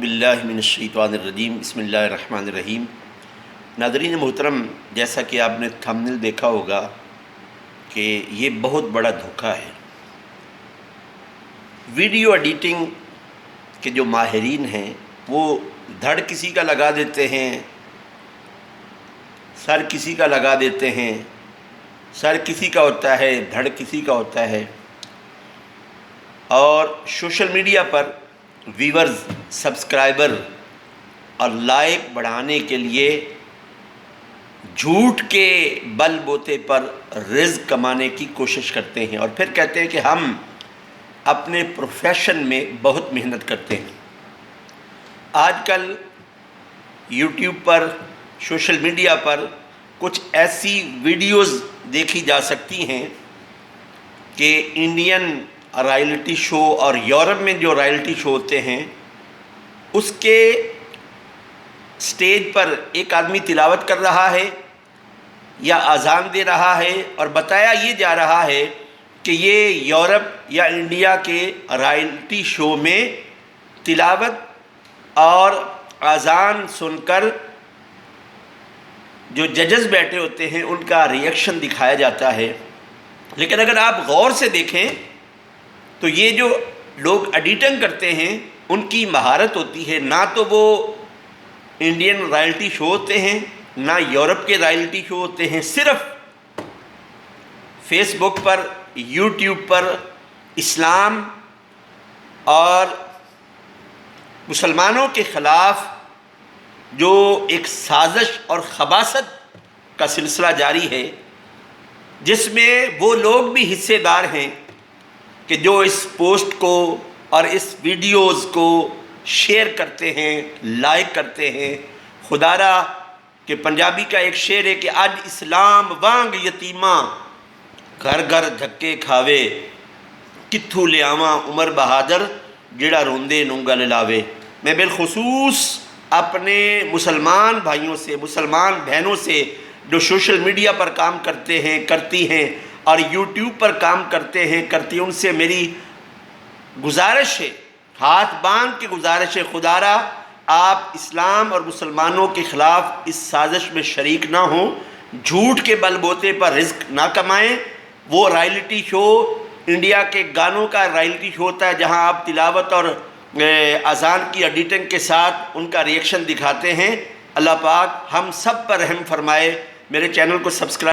बिल्लाहि मिनश्शैतानिर्रजीम बिस्मिल्लाहिर्रहमानिर्रहीम। नाज़रीन मोहतरम, जैसा कि आपने थंबनेल देखा होगा कि ये बहुत बड़ा धोखा है। वीडियो एडिटिंग के जो माहिरीन हैं वो धड़ किसी का लगा देते हैं, सर किसी का लगा देते हैं, सर किसी का होता है, धड़ किसी का होता है, और सोशल मीडिया पर व्यूअर्स, सब्सक्राइबर और लाइक बढ़ाने के लिए झूठ के बल बोते पर रिज़्क कमाने की कोशिश करते हैं और फिर कहते हैं कि हम अपने प्रोफेशन में बहुत मेहनत करते हैं। आजकल यूट्यूब पर, सोशल मीडिया पर कुछ ऐसी वीडियोस देखी जा सकती हैं कि इंडियन रॉयल्टी शो और यूरोप में जो रॉयल्टी शो होते हैं उसके स्टेज पर एक आदमी तिलावत कर रहा है या अजान दे रहा है और बताया ये जा रहा है कि ये यूरोप या इंडिया के रॉयल्टी शो में तिलावत और अजान सुनकर जो जजेस बैठे होते हैं उनका रिएक्शन दिखाया जाता है। लेकिन अगर आप गौर से देखें तो ये जो लोग एडिटिंग करते हैं उनकी महारत होती है। ना तो वो इंडियन रॉयल्टी शो होते हैं, ना यूरोप के रॉयल्टी शो होते हैं। सिर्फ फेसबुक पर, यूट्यूब पर इस्लाम और मुसलमानों के ख़िलाफ़ जो एक साजिश और खबासत का सिलसिला जारी है, जिसमें वो लोग भी हिस्सेदार हैं कि जो इस पोस्ट को और इस वीडियोज़ को शेयर करते हैं, लाइक करते हैं। खुदारा कि पंजाबी का एक शेर है कि आज इस्लाम वांग यतीमा घर घर धक्के खावे, कित्थू ले आवा उमर बहादुर जिहड़ा रोंदे नूं गल लावे। मैं बिलखुसूस अपने मुसलमान भाइयों से, मुसलमान बहनों से जो सोशल मीडिया पर काम करते हैं, करती हैं और यूट्यूब पर काम करते हैं, करती हैं, उनसे मेरी गुजारिश है, हाथ बांध के गुजारिश है, खुदारा आप इस्लाम और मुसलमानों के ख़िलाफ़ इस साजिश में शरीक ना हों, झूठ के बलबोते पर रिज़्क ना कमाएं। वो रॉयल्टी शो इंडिया के गानों का रॉयल्टी शो होता है जहां आप तिलावत और अजान की एडिटिंग के साथ उनका रिएक्शन दिखाते हैं। अल्लाह पाक हम सब पर रहम फरमाए। मेरे चैनल को सब्सक्राइब